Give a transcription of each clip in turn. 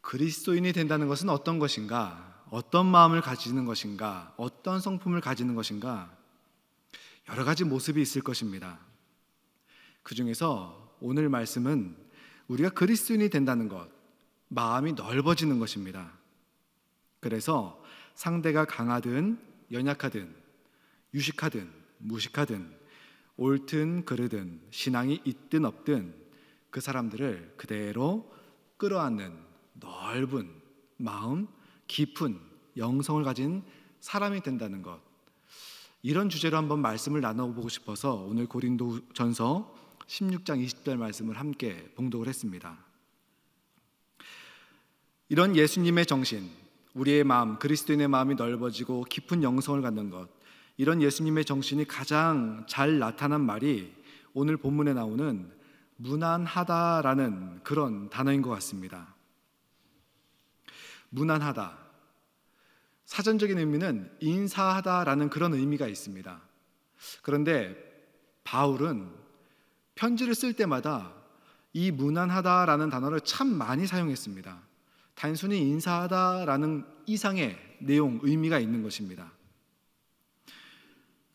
그리스도인이 된다는 것은 어떤 것인가? 어떤 마음을 가지는 것인가? 어떤 성품을 가지는 것인가? 여러 가지 모습이 있을 것입니다. 그 중에서 오늘 말씀은 우리가 그리스도인이 된다는 것, 마음이 넓어지는 것입니다. 그래서 상대가 강하든 연약하든 유식하든 무식하든 옳든 그르든 신앙이 있든 없든 그 사람들을 그대로 끌어안는 넓은 마음, 깊은 영성을 가진 사람이 된다는 것, 이런 주제로 한번 말씀을 나눠보고 싶어서 오늘 고린도전서 16장 20절 말씀을 함께 봉독을 했습니다. 이런 예수님의 정신, 우리의 마음, 그리스도인의 마음이 넓어지고 깊은 영성을 갖는 것, 이런 예수님의 정신이 가장 잘 나타난 말이 오늘 본문에 나오는 무난하다라는 그런 단어인 것 같습니다. 무난하다, 사전적인 의미는 인사하다라는 그런 의미가 있습니다. 그런데 바울은 편지를 쓸 때마다 이 무난하다라는 단어를 참 많이 사용했습니다. 단순히 인사하다라는 이상의 내용, 의미가 있는 것입니다.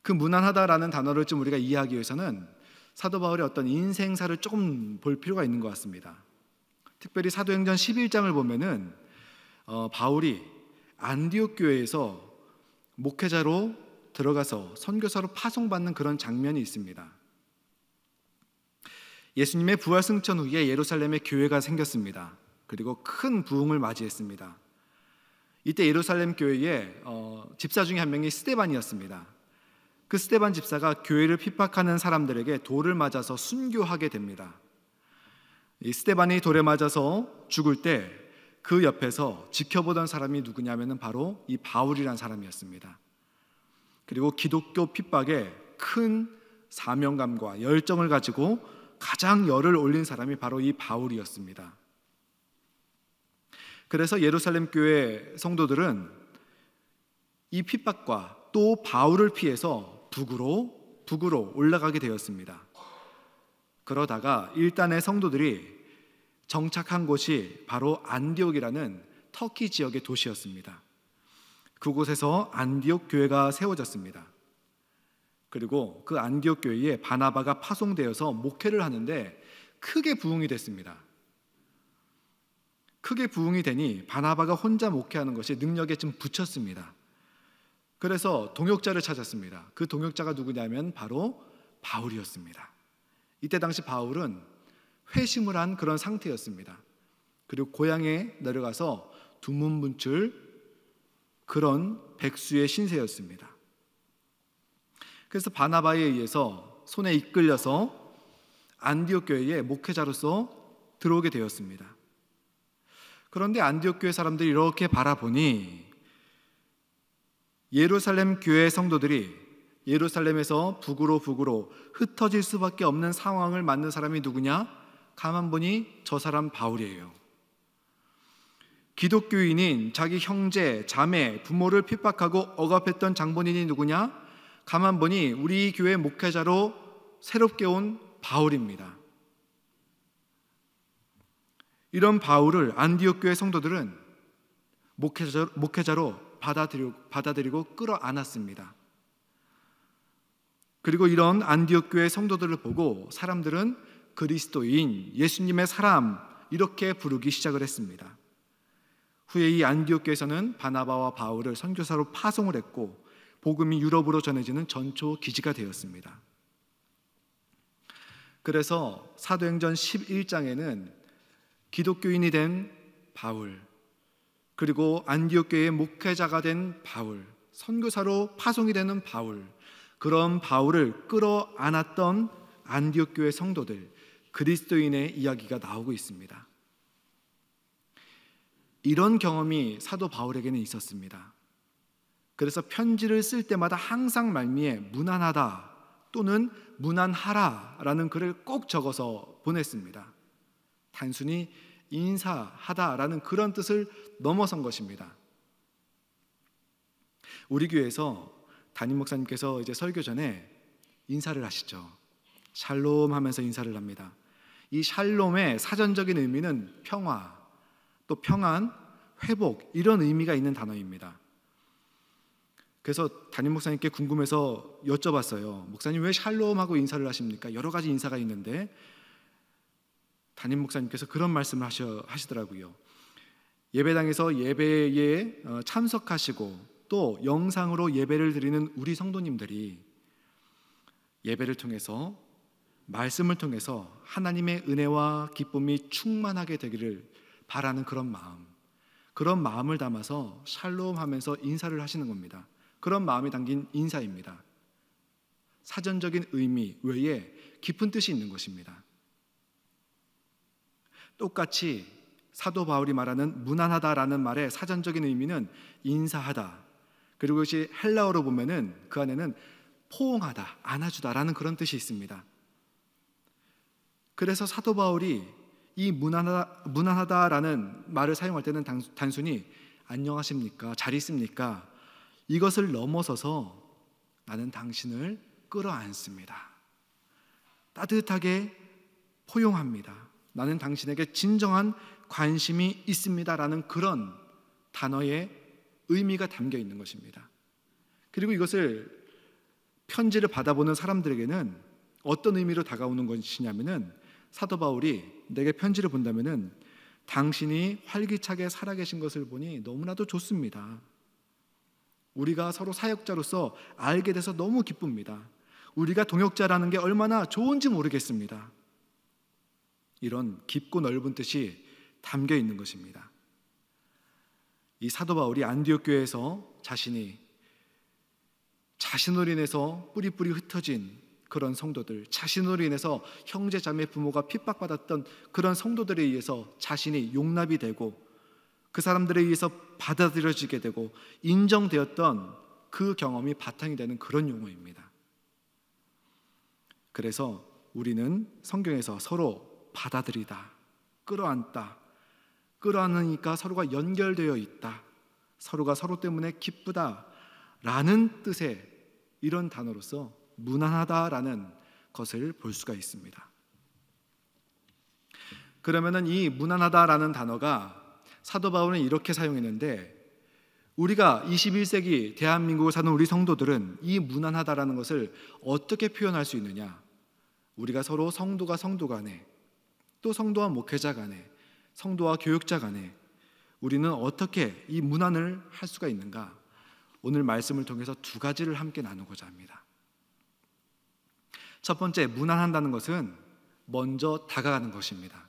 그 무난하다라는 단어를 좀 우리가 이해하기 위해서는 사도 바울의 어떤 인생사를 조금 볼 필요가 있는 것 같습니다. 특별히 사도행전 11장을 보면은 바울이 안디옥 교회에서 목회자로 들어가서 선교사로 파송받는 그런 장면이 있습니다. 예수님의 부활 승천 후에 예루살렘에 교회가 생겼습니다. 그리고 큰 부흥을 맞이했습니다. 이때 예루살렘 교회에 집사 중에 한 명이 스데반이었습니다. 그 스데반 집사가 교회를 핍박하는 사람들에게 돌을 맞아서 순교하게 됩니다. 이 스데반이 돌에 맞아서 죽을 때 그 옆에서 지켜보던 사람이 누구냐면 바로 이 바울이라는 사람이었습니다. 그리고 기독교 핍박에 큰 사명감과 열정을 가지고 가장 열을 올린 사람이 바로 이 바울이었습니다. 그래서 예루살렘 교회 성도들은 이 핍박과 또 바울을 피해서 북으로 올라가게 되었습니다. 그러다가 일단의 성도들이 정착한 곳이 바로 안디옥이라는 터키 지역의 도시였습니다. 그곳에서 안디옥 교회가 세워졌습니다. 그리고 그 안디옥 교회에 바나바가 파송되어서 목회를 하는데 크게 부흥이 됐습니다. 크게 부흥이 되니 바나바가 혼자 목회하는 것이 능력에 좀 붙였습니다. 그래서 동역자를 찾았습니다. 그 동역자가 누구냐면 바로 바울이었습니다. 이때 당시 바울은 회심을 한 그런 상태였습니다. 그리고 고향에 내려가서 두문문출 그런 백수의 신세였습니다. 그래서 바나바에 의해서 손에 이끌려서 안디옥 교회에 목회자로서 들어오게 되었습니다. 그런데 안디옥 교회 사람들이 이렇게 바라보니 예루살렘 교회 성도들이 예루살렘에서 북으로 흩어질 수밖에 없는 상황을 만든 사람이 누구냐? 가만 보니 저 사람 바울이에요. 기독교인인 자기 형제, 자매, 부모를 핍박하고 억압했던 장본인이 누구냐? 가만 보니 우리 교회 목회자로 새롭게 온 바울입니다. 이런 바울을 안디옥 교회 성도들은 목회자로 받아들이고 끌어안았습니다. 그리고 이런 안디옥 교회 성도들을 보고 사람들은 그리스도인, 예수님의 사람 이렇게 부르기 시작을 했습니다. 후에 이 안디옥 교회에서는 바나바와 바울을 선교사로 파송을 했고 복음이 유럽으로 전해지는 전초 기지가 되었습니다. 그래서 사도행전 11장에는 기독교인이 된 바울, 그리고 안디옥 교회의 목회자가 된 바울, 선교사로 파송이 되는 바울, 그런 바울을 끌어안았던 안디옥 교회 성도들, 그리스도인의 이야기가 나오고 있습니다. 이런 경험이 사도 바울에게는 있었습니다. 그래서 편지를 쓸 때마다 항상 말미에 무난하다 또는 무난하라라는 글을 꼭 적어서 보냈습니다. 단순히 인사하다라는 그런 뜻을 넘어선 것입니다. 우리 교회에서 담임 목사님께서 이제 설교 전에 인사를 하시죠. 샬롬 하면서 인사를 합니다. 이 샬롬의 사전적인 의미는 평화 또 평안, 회복 이런 의미가 있는 단어입니다. 그래서 담임 목사님께 궁금해서 여쭤봤어요. 목사님 왜 샬롬하고 인사를 하십니까? 여러 가지 인사가 있는데 담임 목사님께서 그런 말씀을 하시더라고요. 예배당에서 예배에 참석하시고 또 영상으로 예배를 드리는 우리 성도님들이 예배를 통해서 말씀을 통해서 하나님의 은혜와 기쁨이 충만하게 되기를 바라는 그런 마음을 담아서 샬롬 하면서 인사를 하시는 겁니다. 그런 마음이 담긴 인사입니다. 사전적인 의미 외에 깊은 뜻이 있는 것입니다. 똑같이 사도 바울이 말하는 무난하다라는 말의 사전적인 의미는 인사하다, 그리고 이것이 헬라어로 보면은 그 안에는 포옹하다, 안아주다라는 그런 뜻이 있습니다. 그래서 사도 바울이 이 무난하다라는 말을 사용할 때는 단순히 안녕하십니까, 잘 있습니까, 이것을 넘어서서 나는 당신을 끌어안습니다, 따뜻하게 포용합니다, 나는 당신에게 진정한 관심이 있습니다라는 그런 단어의 의미가 담겨 있는 것입니다. 그리고 이것을 편지를 받아보는 사람들에게는 어떤 의미로 다가오는 것이냐면은 사도 바울이 내게 편지를 본다면은 당신이 활기차게 살아계신 것을 보니 너무나도 좋습니다. 우리가 서로 사역자로서 알게 돼서 너무 기쁩니다. 우리가 동역자라는 게 얼마나 좋은지 모르겠습니다. 이런 깊고 넓은 뜻이 담겨 있는 것입니다. 이 사도 바울이 안디옥 교회에서 자신으로 인해서 뿌리뿌리 흩어진 그런 성도들, 자신으로 인해서 형제 자매 부모가 핍박받았던 그런 성도들에 의해서 자신이 용납이 되고 그 사람들에 의해서 받아들여지게 되고 인정되었던 그 경험이 바탕이 되는 그런 용어입니다. 그래서 우리는 성경에서 서로 받아들이다, 끌어안다, 끌어안으니까 서로가 연결되어 있다, 서로가 서로 때문에 기쁘다 라는 뜻의 이런 단어로서 무난하다라는 것을 볼 수가 있습니다. 그러면은 이 무난하다라는 단어가 사도 바울은 이렇게 사용했는데 우리가 21세기 대한민국을 사는 우리 성도들은 이 무난하다라는 것을 어떻게 표현할 수 있느냐? 우리가 서로 성도가 성도 간에, 또 성도와 목회자 간에, 성도와 교육자 간에 우리는 어떻게 이 무난을 할 수가 있는가? 오늘 말씀을 통해서 두 가지를 함께 나누고자 합니다. 첫 번째, 무난한다는 것은 먼저 다가가는 것입니다.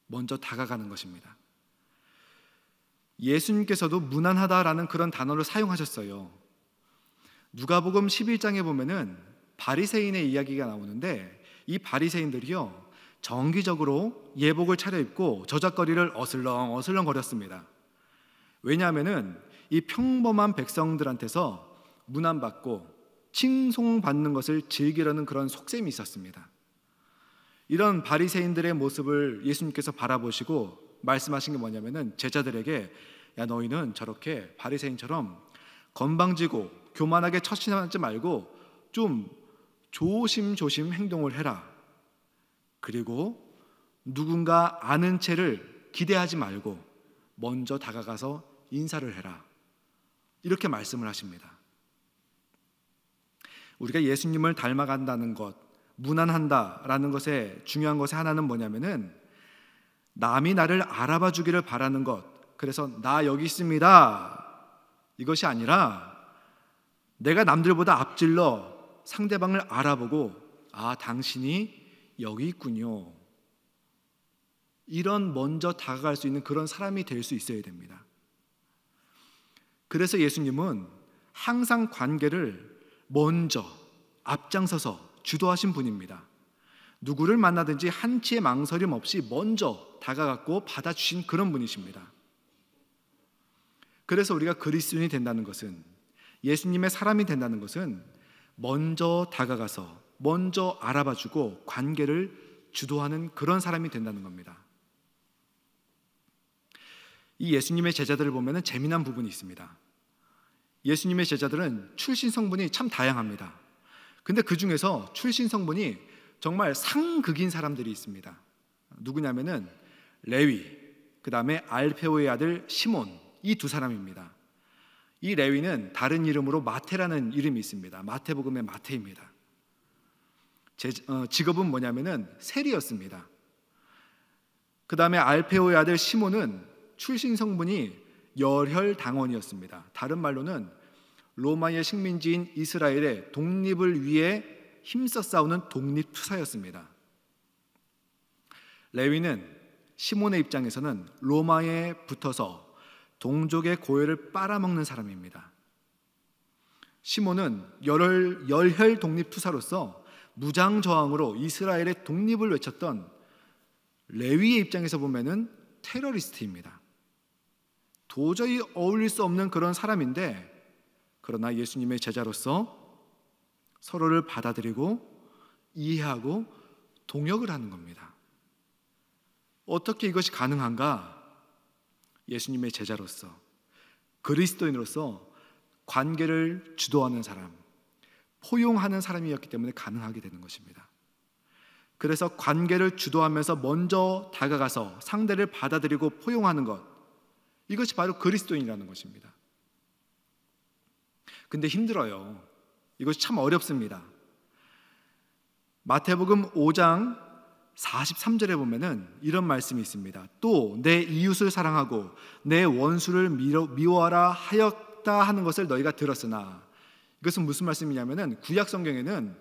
먼저 다가가는 것입니다. 예수님께서도 무난하다라는 그런 단어를 사용하셨어요. 누가복음 11장에 보면은 바리새인의 이야기가 나오는데 이 바리새인들이요 정기적으로 예복을 차려입고 저작거리를 어슬렁 거렸습니다. 왜냐하면은 이 평범한 백성들한테서 문안받고 칭송받는 것을 즐기려는 그런 속셈이 있었습니다. 이런 바리새인들의 모습을 예수님께서 바라보시고 말씀하신 게 뭐냐면은 제자들에게 야 너희는 저렇게 바리새인처럼 건방지고 교만하게 처신하지 말고 좀 조심조심 행동을 해라. 그리고 누군가 아는 채를 기대하지 말고 먼저 다가가서 인사를 해라. 이렇게 말씀을 하십니다. 우리가 예수님을 닮아간다는 것, 무난한다라는 것의 중요한 것의 하나는 뭐냐면은 남이 나를 알아봐 주기를 바라는 것, 그래서 나 여기 있습니다 이것이 아니라 내가 남들보다 앞질러 상대방을 알아보고 아 당신이 여기 있군요, 이런 먼저 다가갈 수 있는 그런 사람이 될 수 있어야 됩니다. 그래서 예수님은 항상 관계를 먼저 앞장서서 주도하신 분입니다. 누구를 만나든지 한치의 망설임 없이 먼저 다가갔고 받아주신 그런 분이십니다. 그래서 우리가 그리스도인이 된다는 것은, 예수님의 사람이 된다는 것은 먼저 다가가서 먼저 알아봐주고 관계를 주도하는 그런 사람이 된다는 겁니다. 이 예수님의 제자들을 보면 재미난 부분이 있습니다. 예수님의 제자들은 출신 성분이 참 다양합니다. 근데 그 중에서 출신 성분이 정말 상극인 사람들이 있습니다. 누구냐면은 레위, 그 다음에 알페오의 아들 시몬, 이 두 사람입니다. 이 레위는 다른 이름으로 마태라는 이름이 있습니다. 마태복음의 마태입니다. 직업은 뭐냐면은 세리였습니다. 그 다음에 알페오의 아들 시몬은 출신 성분이 열혈당원이었습니다. 다른 말로는 로마의 식민지인 이스라엘의 독립을 위해 힘써 싸우는 독립투사였습니다. 레위는 시몬의 입장에서는 로마에 붙어서 동족의 고열을 빨아먹는 사람입니다. 시몬은 열혈 독립투사로서 무장저항으로 이스라엘의 독립을 외쳤던 레위의 입장에서 보면은 테러리스트입니다. 도저히 어울릴 수 없는 그런 사람인데, 그러나 예수님의 제자로서 서로를 받아들이고 이해하고 동역을 하는 겁니다. 어떻게 이것이 가능한가? 예수님의 제자로서, 그리스도인으로서 관계를 주도하는 사람, 포용하는 사람이었기 때문에 가능하게 되는 것입니다. 그래서 관계를 주도하면서 먼저 다가가서 상대를 받아들이고 포용하는 것, 이것이 바로 그리스도인이라는 것입니다. 근데 힘들어요. 이것이 참 어렵습니다. 마태복음 5장 43절에 보면은 이런 말씀이 있습니다. 또 내 이웃을 사랑하고 내 원수를 미워하라 하였다 하는 것을 너희가 들었으나, 이것은 무슨 말씀이냐면은 구약 성경에는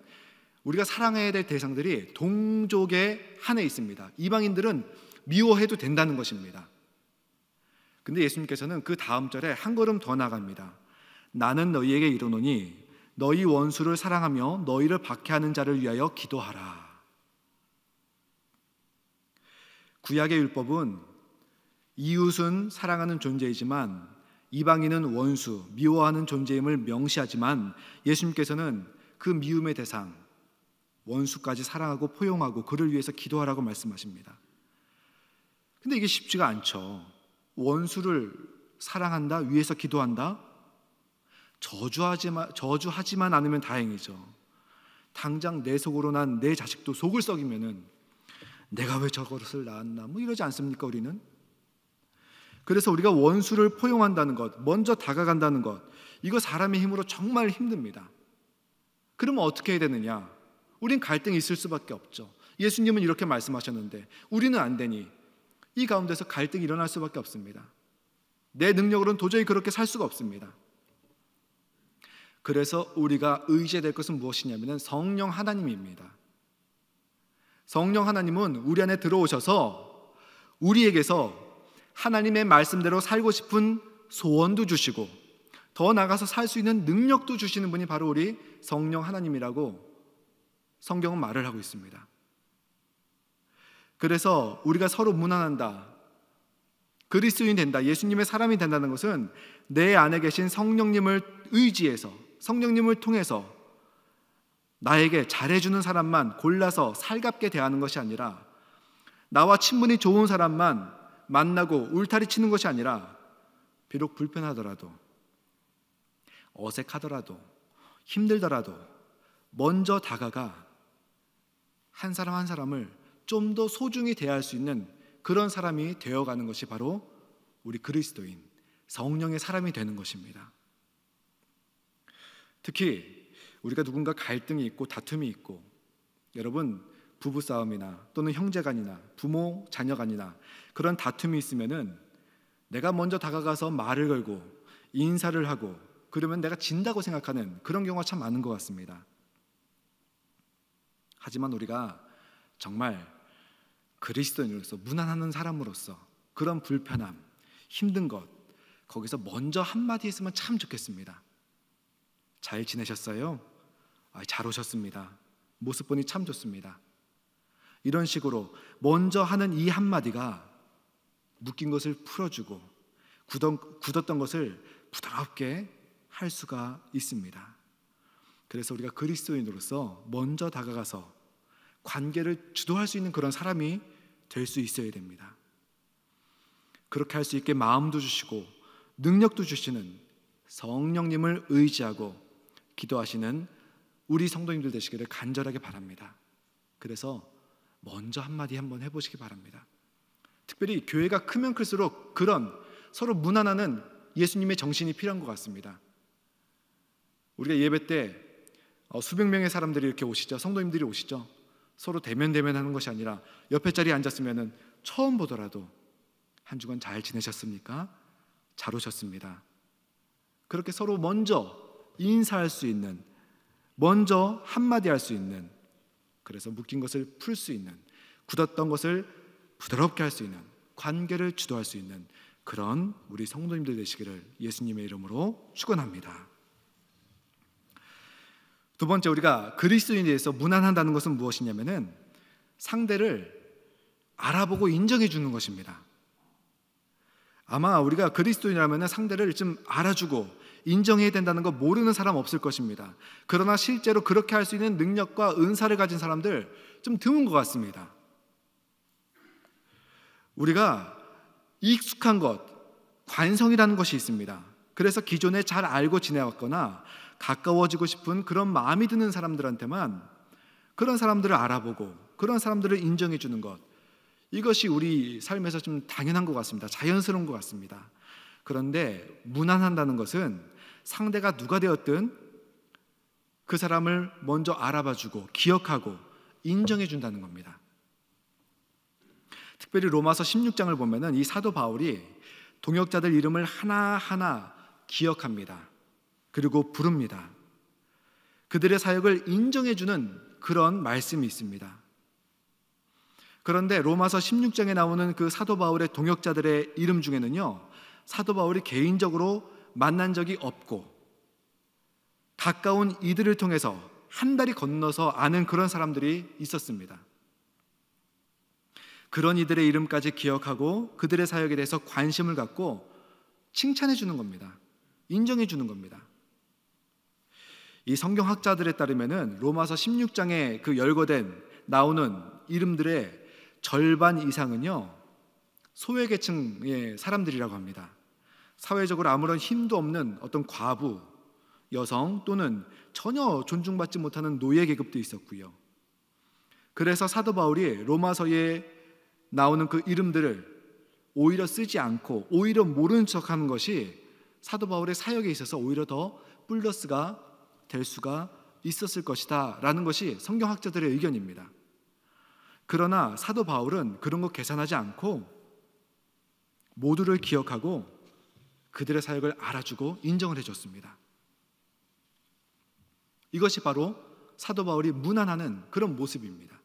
우리가 사랑해야 될 대상들이 동족의 한에 있습니다. 이방인들은 미워해도 된다는 것입니다. 근데 예수님께서는 그 다음 절에 한 걸음 더 나갑니다. 나는 너희에게 이르노니 너희 원수를 사랑하며 너희를 박해하는 자를 위하여 기도하라. 구약의 율법은 이웃은 사랑하는 존재이지만 이방인은 원수, 미워하는 존재임을 명시하지만 예수님께서는 그 미움의 대상, 원수까지 사랑하고 포용하고 그를 위해서 기도하라고 말씀하십니다. 근데 이게 쉽지가 않죠. 원수를 사랑한다, 위해서 기도한다? 저주하지만 않으면 다행이죠. 당장 내 속으로 난 내 자식도 속을 썩이면은 내가 왜 저것을 낳았나, 이러지 않습니까? 우리는. 그래서 우리가 원수를 포용한다는 것, 먼저 다가간다는 것, 이거 사람의 힘으로 정말 힘듭니다. 그러면 어떻게 해야 되느냐? 우린 갈등이 있을 수밖에 없죠. 예수님은 이렇게 말씀하셨는데 우리는 안 되니 이 가운데서 갈등이 일어날 수밖에 없습니다. 내 능력으로는 도저히 그렇게 살 수가 없습니다. 그래서 우리가 의지해야 될 것은 무엇이냐면 성령 하나님입니다. 성령 하나님은 우리 안에 들어오셔서 우리에게서 하나님의 말씀대로 살고 싶은 소원도 주시고 더 나아가서 살 수 있는 능력도 주시는 분이 바로 우리 성령 하나님이라고 성경은 말을 하고 있습니다. 그래서 우리가 서로 무난한다, 그리스도인이 된다, 예수님의 사람이 된다는 것은 내 안에 계신 성령님을 의지해서, 성령님을 통해서 나에게 잘해주는 사람만 골라서 살갑게 대하는 것이 아니라, 나와 친분이 좋은 사람만 만나고 울타리 치는 것이 아니라, 비록 불편하더라도, 어색하더라도, 힘들더라도 먼저 다가가 한 사람 한 사람을 좀 더 소중히 대할 수 있는 그런 사람이 되어가는 것이 바로 우리 그리스도인, 성령의 사람이 되는 것입니다. 특히 우리가 누군가 갈등이 있고 다툼이 있고, 여러분 부부싸움이나 또는 형제간이나 부모 자녀간이나 그런 다툼이 있으면은 내가 먼저 다가가서 말을 걸고 인사를 하고 그러면 내가 진다고 생각하는 그런 경우가 참 많은 것 같습니다. 하지만 우리가 정말 그리스도인으로서, 무난하는 사람으로서 그런 불편함, 힘든 것, 거기서 먼저 한마디 했으면 참 좋겠습니다. 잘 지내셨어요? 잘 오셨습니다. 모습 보니 참 좋습니다. 이런 식으로 먼저 하는 이 한마디가 묶인 것을 풀어주고 굳었던 것을 부드럽게 할 수가 있습니다. 그래서 우리가 그리스도인으로서 먼저 다가가서 관계를 주도할 수 있는 그런 사람이 될 수 있어야 됩니다. 그렇게 할 수 있게 마음도 주시고 능력도 주시는 성령님을 의지하고 기도하시는 우리 성도님들 되시기를 간절하게 바랍니다. 그래서 먼저 한마디 한번 해보시기 바랍니다. 특별히 교회가 크면 클수록 그런 서로 무난하는 예수님의 정신이 필요한 것 같습니다. 우리가 예배 때 수백 명의 사람들이 이렇게 오시죠. 성도님들이 오시죠. 서로 대면하는 것이 아니라 옆에 자리에 앉았으면 처음 보더라도 한 주간 잘 지내셨습니까? 잘 오셨습니다. 그렇게 서로 먼저 인사할 수 있는, 먼저 한마디 할 수 있는, 그래서 묶인 것을 풀 수 있는, 굳었던 것을 부드럽게 할 수 있는, 관계를 주도할 수 있는 그런 우리 성도님들 되시기를 예수님의 이름으로 축원합니다. 두 번째, 우리가 그리스도인에 대해서 무난한다는 것은 무엇이냐면은 상대를 알아보고 인정해 주는 것입니다. 아마 우리가 그리스도인이라면 상대를 좀 알아주고 인정해야 된다는 거 모르는 사람 없을 것입니다. 그러나 실제로 그렇게 할 수 있는 능력과 은사를 가진 사람들 좀 드문 것 같습니다. 우리가 익숙한 것, 관성이라는 것이 있습니다. 그래서 기존에 잘 알고 지내왔거나 가까워지고 싶은 그런 마음이 드는 사람들한테만 그런 사람들을 알아보고 그런 사람들을 인정해 주는 것, 이것이 우리 삶에서 좀 당연한 것 같습니다. 자연스러운 것 같습니다. 그런데 무난한다는 것은 상대가 누가 되었든 그 사람을 먼저 알아봐주고 기억하고 인정해 준다는 겁니다. 특별히 로마서 16장을 보면은 이 사도 바울이 동역자들 이름을 하나하나 기억합니다. 그리고 부릅니다. 그들의 사역을 인정해 주는 그런 말씀이 있습니다. 그런데 로마서 16장에 나오는 그 사도 바울의 동역자들의 이름 중에는요, 사도 바울이 개인적으로 만난 적이 없고 가까운 이들을 통해서 한 달이 건너서 아는 그런 사람들이 있었습니다. 그런 이들의 이름까지 기억하고 그들의 사역에 대해서 관심을 갖고 칭찬해 주는 겁니다. 인정해 주는 겁니다. 이 성경학자들에 따르면은 로마서 16장에 그 열거된 나오는 이름들의 절반 이상은요, 소외계층의 사람들이라고 합니다. 사회적으로 아무런 힘도 없는 어떤 과부, 여성 또는 전혀 존중받지 못하는 노예 계급도 있었고요. 그래서 사도 바울이 로마서에 나오는 그 이름들을 오히려 쓰지 않고 오히려 모르는 척하는 것이 사도 바울의 사역에 있어서 오히려 더 플러스가 될 수가 있었을 것이다 라는 것이 성경학자들의 의견입니다. 그러나 사도 바울은 그런 거 계산하지 않고 모두를 기억하고 그들의 사역을 알아주고 인정을 해줬습니다. 이것이 바로 사도 바울이 무난하는 그런 모습입니다.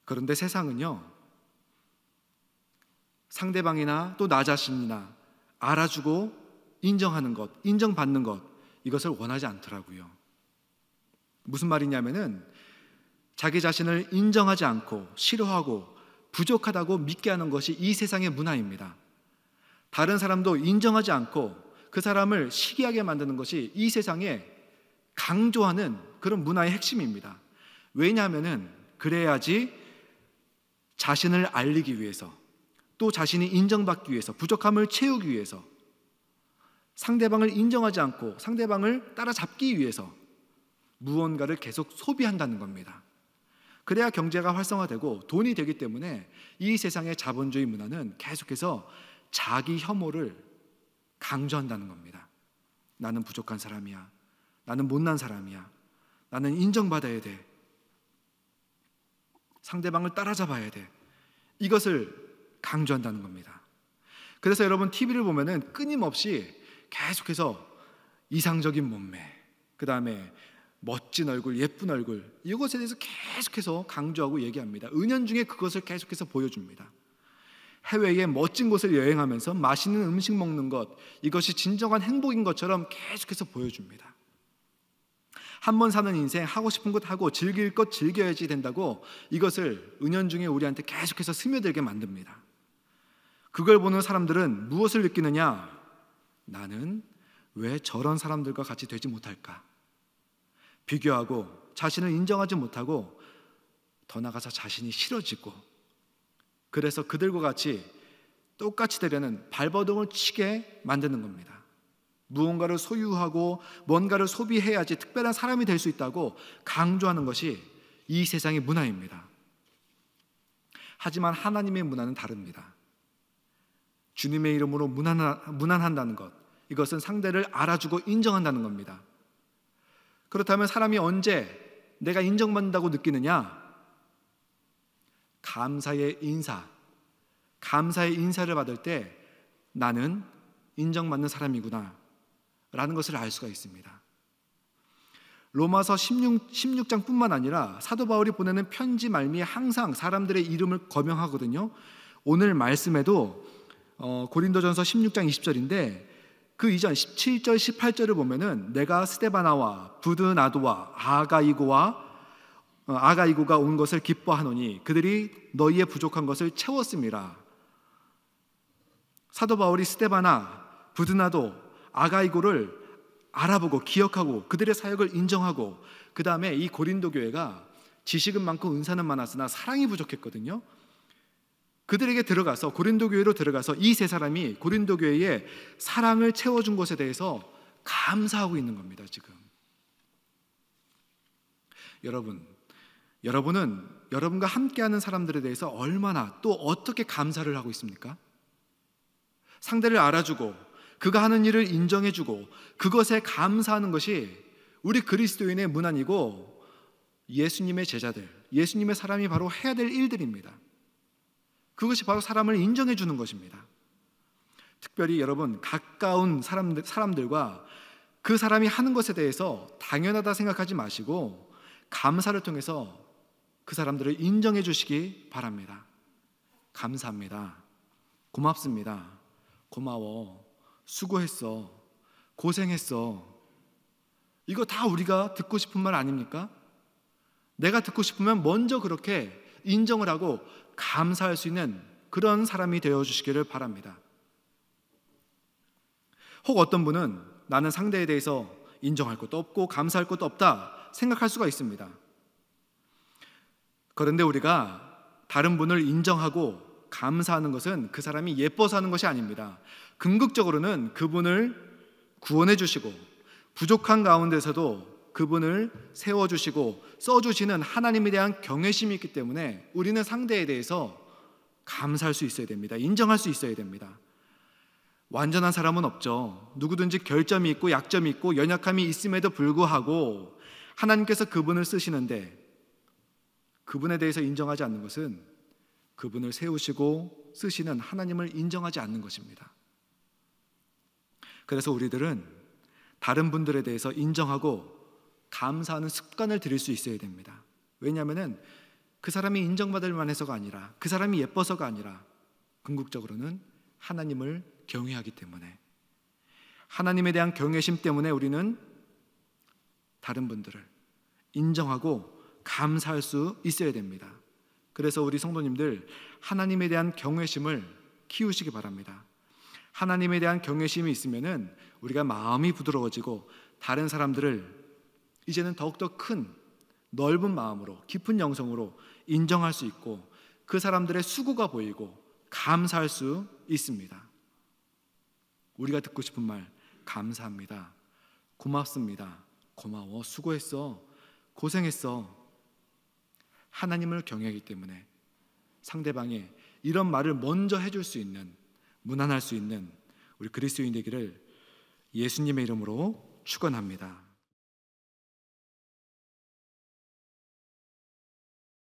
그런데 세상은요, 상대방이나 또 나 자신이나 알아주고 인정하는 것, 인정받는 것, 이것을 원하지 않더라고요. 무슨 말이냐면은 자기 자신을 인정하지 않고 싫어하고 부족하다고 믿게 하는 것이 이 세상의 문화입니다. 다른 사람도 인정하지 않고 그 사람을 시기하게 만드는 것이 이 세상에 강조하는 그런 문화의 핵심입니다. 왜냐하면은 그래야지 자신을 알리기 위해서, 또 자신이 인정받기 위해서, 부족함을 채우기 위해서, 상대방을 인정하지 않고 상대방을 따라잡기 위해서 무언가를 계속 소비한다는 겁니다. 그래야 경제가 활성화되고 돈이 되기 때문에 이 세상의 자본주의 문화는 계속해서 자기 혐오를 강조한다는 겁니다. 나는 부족한 사람이야. 나는 못난 사람이야. 나는 인정받아야 돼. 상대방을 따라잡아야 돼. 이것을 강조한다는 겁니다. 그래서 여러분 TV를 보면은 끊임없이 계속해서 이상적인 몸매, 그 다음에 멋진 얼굴, 예쁜 얼굴, 이것에 대해서 계속해서 강조하고 얘기합니다. 은연중에 그것을 계속해서 보여줍니다. 해외의 멋진 곳을 여행하면서 맛있는 음식 먹는 것, 이것이 진정한 행복인 것처럼 계속해서 보여줍니다. 한 번 사는 인생, 하고 싶은 것 하고 즐길 것 즐겨야지 된다고 이것을 은연중에 우리한테 계속해서 스며들게 만듭니다. 그걸 보는 사람들은 무엇을 느끼느냐? 나는 왜 저런 사람들과 같이 되지 못할까? 비교하고 자신을 인정하지 못하고 더 나아가서 자신이 싫어지고, 그래서 그들과 같이 똑같이 되려는 발버둥을 치게 만드는 겁니다. 무언가를 소유하고 뭔가를 소비해야지 특별한 사람이 될 수 있다고 강조하는 것이 이 세상의 문화입니다. 하지만 하나님의 문화는 다릅니다. 주님의 이름으로 문안한다는 것, 이것은 상대를 알아주고 인정한다는 겁니다. 그렇다면 사람이 언제 내가 인정받는다고 느끼느냐? 감사의 인사를 받을 때 나는 인정받는 사람이구나 라는 것을 알 수가 있습니다. 로마서 16장뿐만 아니라 사도 바울이 보내는 편지 말미에 항상 사람들의 이름을 거명하거든요. 오늘 말씀에도 고린도전서 16장 20절인데 그 이전 17절 18절을 보면은 내가 스데바나와 부드나도와 아가이고가 온 것을 기뻐하노니 그들이 너희의 부족한 것을 채웠음이라. 사도 바울이 스데바나, 부드나도, 아가이고를 알아보고 기억하고 그들의 사역을 인정하고, 그 다음에 이 고린도 교회가 지식은 많고 은사는 많았으나 사랑이 부족했거든요. 그들에게 들어가서, 고린도 교회로 들어가서 이 세 사람이 고린도 교회에 사랑을 채워준 것에 대해서 감사하고 있는 겁니다. 지금 여러분은 여러분과 함께하는 사람들에 대해서 얼마나 또 어떻게 감사를 하고 있습니까? 상대를 알아주고 그가 하는 일을 인정해주고 그것에 감사하는 것이 우리 그리스도인의 문안이고 예수님의 제자들, 예수님의 사람이 바로 해야 될 일들입니다. 그것이 바로 사람을 인정해주는 것입니다. 특별히 여러분, 가까운 사람들과 그 사람이 하는 것에 대해서 당연하다 생각하지 마시고 감사를 통해서 그 사람들을 인정해 주시기 바랍니다. 감사합니다. 고맙습니다. 고마워. 수고했어. 고생했어. 이거 다 우리가 듣고 싶은 말 아닙니까? 내가 듣고 싶으면 먼저 그렇게 인정을 하고 감사할 수 있는 그런 사람이 되어주시기를 바랍니다. 혹 어떤 분은 나는 상대에 대해서 인정할 것도 없고 감사할 것도 없다 생각할 수가 있습니다. 그런데 우리가 다른 분을 인정하고 감사하는 것은 그 사람이 예뻐서 하는 것이 아닙니다. 궁극적으로는 그분을 구원해 주시고 부족한 가운데서도 그분을 세워주시고 써주시는 하나님에 대한 경외심이 있기 때문에 우리는 상대에 대해서 감사할 수 있어야 됩니다. 인정할 수 있어야 됩니다. 완전한 사람은 없죠. 누구든지 결점이 있고 약점이 있고 연약함이 있음에도 불구하고 하나님께서 그분을 쓰시는데 그분에 대해서 인정하지 않는 것은 그분을 세우시고 쓰시는 하나님을 인정하지 않는 것입니다. 그래서 우리들은 다른 분들에 대해서 인정하고 감사하는 습관을 들일 수 있어야 됩니다. 왜냐하면 그 사람이 인정받을 만해서가 아니라 그 사람이 예뻐서가 아니라 궁극적으로는 하나님을 경외하기 때문에, 하나님에 대한 경외심 때문에 우리는 다른 분들을 인정하고 감사할 수 있어야 됩니다. 그래서 우리 성도님들 하나님에 대한 경외심을 키우시기 바랍니다. 하나님에 대한 경외심이 있으면은 우리가 마음이 부드러워지고 다른 사람들을 이제는 더욱더 큰 넓은 마음으로 깊은 영성으로 인정할 수 있고 그 사람들의 수고가 보이고 감사할 수 있습니다. 우리가 듣고 싶은 말 감사합니다. 고맙습니다. 고마워. 수고했어. 고생했어. 하나님을 경외하기 때문에 상대방에 이런 말을 먼저 해줄 수 있는, 문안할 수 있는 우리 그리스도인 되기를 예수님의 이름으로 축원합니다.